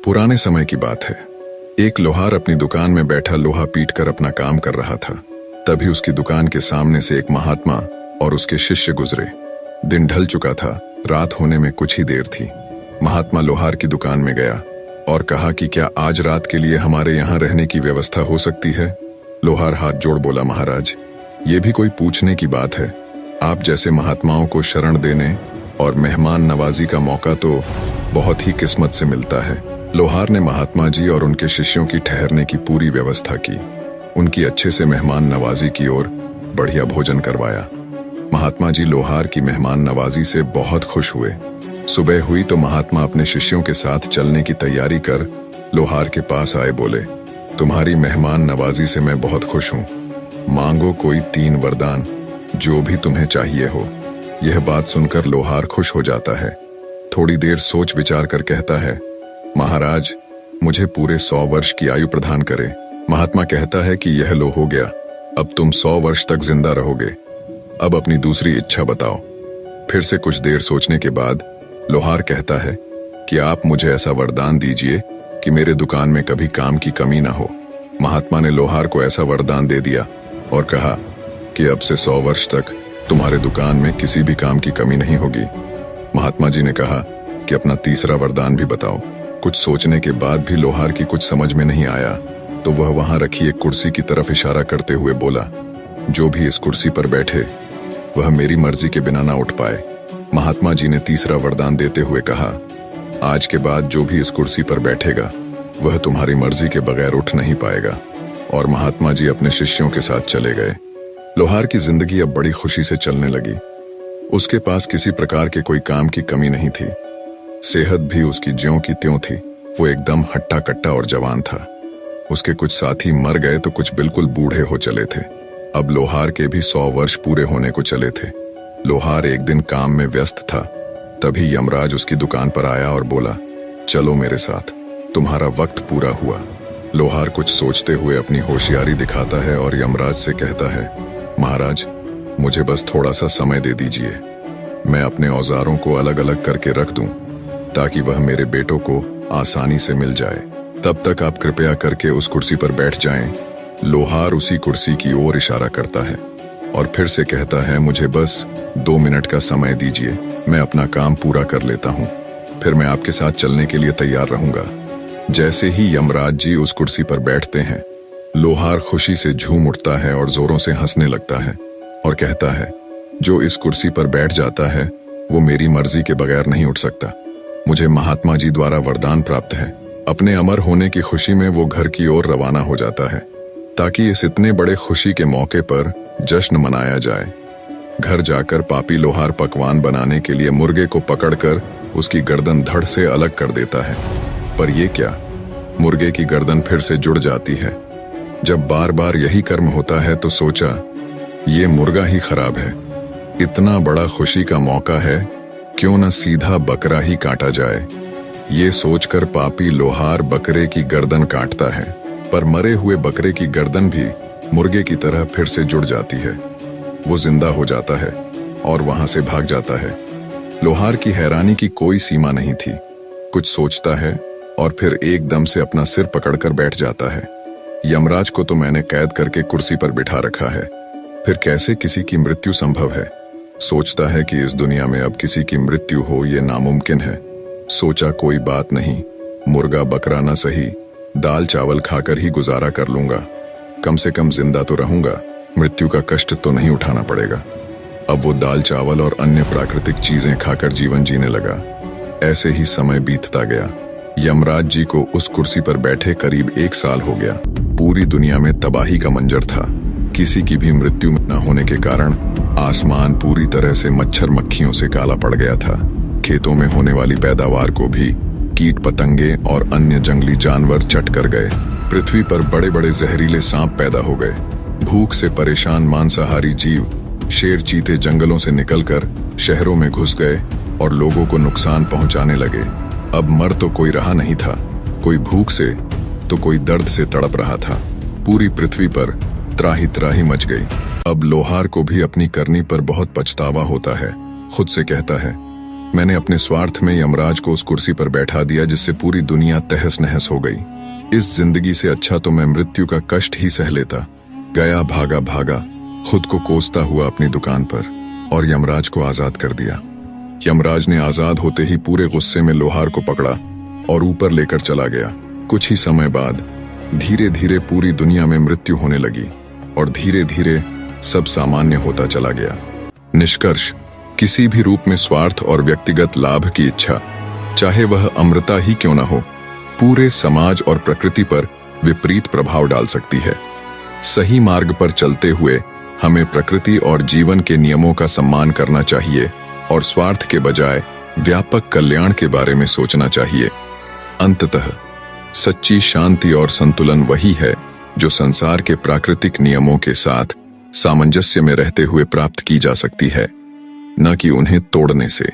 पुराने समय की बात है। एक लोहार अपनी दुकान में बैठा लोहा पीटकर अपना काम कर रहा था। तभी उसकी दुकान के सामने से एक महात्मा और उसके शिष्य गुजरे। दिन ढल चुका था, रात होने में कुछ ही देर थी। महात्मा लोहार की दुकान में गया और कहा कि क्या आज रात के लिए हमारे यहाँ रहने की व्यवस्था हो सकती है। लोहार हाथ जोड़ बोला, महाराज, ये भी कोई पूछने की बात है। आप जैसे महात्माओं को शरण देने और मेहमान नवाजी का मौका तो बहुत ही किस्मत से मिलता है। लोहार ने महात्मा जी और उनके शिष्यों की ठहरने की पूरी व्यवस्था की। उनकी अच्छे से मेहमान नवाजी की और बढ़िया भोजन करवाया। महात्मा जी लोहार की मेहमान नवाजी से बहुत खुश हुए। सुबह हुई तो महात्मा अपने शिष्यों के साथ चलने की तैयारी कर लोहार के पास आए। बोले, तुम्हारी मेहमान नवाजी से मैं बहुत खुश हूँ। मांगो कोई 3 वरदान, जो भी तुम्हें चाहिए हो। यह बात सुनकर लोहार खुश हो जाता है। थोड़ी देर सोच विचार कर कहता है, महाराज, मुझे पूरे 100 वर्ष की आयु प्रदान करें। महात्मा कहता है कि यह लो हो गया, अब तुम 100 वर्ष तक जिंदा रहोगे। अब अपनी दूसरी इच्छा बताओ। फिर से कुछ देर सोचने के बाद लोहार कहता है कि आप मुझे ऐसा वरदान दीजिए कि मेरे दुकान में कभी काम की कमी ना हो। महात्मा ने लोहार को ऐसा वरदान दे दिया और कहा कि अब से 100 वर्ष तक तुम्हारे दुकान में किसी भी काम की कमी नहीं होगी। महात्मा जी ने कहा कि अपना तीसरा वरदान भी बताओ। कुछ सोचने के बाद भी लोहार की कुछ समझ में नहीं आया तो वह वहां रखी एक कुर्सी की तरफ इशारा करते हुए बोला, जो भी इस कुर्सी पर बैठे वह मेरी मर्जी के बिना ना उठ पाए। महात्मा जी ने तीसरा वरदान देते हुए कहा, आज के बाद जो भी इस कुर्सी पर बैठेगा वह तुम्हारी मर्जी के बगैर उठ नहीं पाएगा। और महात्मा जी अपने शिष्यों के साथ चले गए। लोहार की जिंदगी अब बड़ी खुशी से चलने लगी। उसके पास किसी प्रकार के कोई काम की कमी नहीं थी। सेहत भी उसकी ज्यों की त्यों थी। वो एकदम हट्टा कट्टा और जवान था। उसके कुछ साथी मर गए तो कुछ बिल्कुल बूढ़े हो चले थे। अब लोहार के भी 100 वर्ष पूरे होने को चले थे। लोहार एक दिन काम में व्यस्त था। तभी यमराज उसकी दुकान पर आया और बोला, चलो मेरे साथ, तुम्हारा वक्त पूरा हुआ। लोहार कुछ सोचते हुए अपनी होशियारी दिखाता है और यमराज से कहता है, महाराज, मुझे बस थोड़ा सा समय दे दीजिए। मैं अपने औजारों को अलग अलग करके रख दूं ताकि वह मेरे बेटों को आसानी से मिल जाए। तब तक आप कृपया करके उस कुर्सी पर बैठ जाएं। लोहार उसी कुर्सी की ओर इशारा करता है और फिर से कहता है, मुझे बस 2 मिनट का समय दीजिए, मैं अपना काम पूरा कर लेता हूँ, फिर मैं आपके साथ चलने के लिए तैयार रहूंगा। जैसे ही यमराज जी उस कुर्सी पर बैठते हैं, लोहार खुशी से झूम उठता है और जोरों से हंसने लगता है और कहता है, जो इस कुर्सी पर बैठ जाता है वो मेरी मर्जी के बगैर नहीं उठ सकता। मुझे महात्मा जी द्वारा वरदान प्राप्त है। अपने अमर होने की खुशी में वो घर की ओर रवाना हो जाता है ताकि इस इतने बड़े खुशी के मौके पर जश्न मनाया जाए। घर जाकर पापी लोहार पकवान बनाने के लिए मुर्गे को पकड़कर उसकी गर्दन धड़ से अलग कर देता है। पर यह क्या, मुर्गे की गर्दन फिर से जुड़ जाती है। जब बार बार यही कर्म होता है तो सोचा, ये मुर्गा ही खराब है। इतना बड़ा खुशी का मौका है, क्यों न सीधा बकरा ही काटा जाए। ये सोचकर पापी लोहार बकरे की गर्दन काटता है, पर मरे हुए बकरे की गर्दन भी मुर्गे की तरह फिर से जुड़ जाती है। वो जिंदा हो जाता है और वहां से भाग जाता है। लोहार की हैरानी की कोई सीमा नहीं थी। कुछ सोचता है और फिर एकदम से अपना सिर पकड़कर बैठ जाता है। यमराज को तो मैंने कैद करके कुर्सी पर बिठा रखा है, फिर कैसे किसी की मृत्यु संभव है। सोचता है कि इस दुनिया में अब किसी की मृत्यु हो ये नामुमकिन है। सोचा, कोई बात नहीं, मुर्गा बकरा न सही, दाल चावल खाकर ही गुजारा कर लूंगा। कम से कम जिंदा तो रहूंगा, मृत्यु का कष्ट तो नहीं उठाना पड़ेगा। अब वो दाल चावल और अन्य प्राकृतिक चीजें खाकर जीवन जीने लगा। ऐसे ही समय बीतता गया। यमराज जी को उस कुर्सी पर बैठे करीब 1 साल हो गया। पूरी दुनिया में तबाही का मंजर था। किसी की भी मृत्यु न होने के कारण आसमान पूरी तरह से मच्छर मक्खियों से काला पड़ गया था। खेतों में होने वाली पैदावार को भी कीट पतंगे और अन्य जंगली जानवर चट कर गए। पृथ्वी पर बड़े बड़े जहरीले सांप पैदा हो गए। भूख से परेशान मांसाहारी जीव, शेर चीते जंगलों से निकलकर शहरों में घुस गए और लोगों को नुकसान पहुंचाने लगे। अब मर तो कोई रहा नहीं था, कोई भूख से तो कोई दर्द से तड़प रहा था। पूरी पृथ्वी पर त्राही त्राही मच गई। अब लोहार को भी अपनी करनी पर बहुत पछतावा होता है। खुद से कहता है, मैंने अपने स्वार्थ में यमराज को उस कुर्सी पर बैठा दिया जिससे पूरी दुनिया तहस नहस हो गई। इस जिंदगी से अच्छा तो मैं मृत्यु का कष्ट ही सह लेता। गया भागा भागा, खुद को कोसता हुआ अपनी दुकान पर, और यमराज को आजाद कर दिया। यमराज ने आजाद होते ही पूरे गुस्से में लोहार को पकड़ा और ऊपर लेकर चला गया। कुछ ही समय बाद धीरे धीरे पूरी दुनिया में मृत्यु होने लगी और धीरे धीरे सब सामान्य होता चला गया। निष्कर्ष, किसी भी रूप में स्वार्थ और व्यक्तिगत लाभ की इच्छा, चाहे वह अमृता ही क्यों न हो, पूरे समाज और प्रकृति पर विपरीत प्रभाव डाल सकती है। सही मार्ग पर चलते हुए हमें प्रकृति और जीवन के नियमों का सम्मान करना चाहिए और स्वार्थ के बजाय व्यापक कल्याण के बारे में सोचना चाहिए। अंततः सच्ची शांति और संतुलन वही है जो संसार के प्राकृतिक नियमों के साथ सामंजस्य में रहते हुए प्राप्त की जा सकती है, न कि उन्हें तोड़ने से।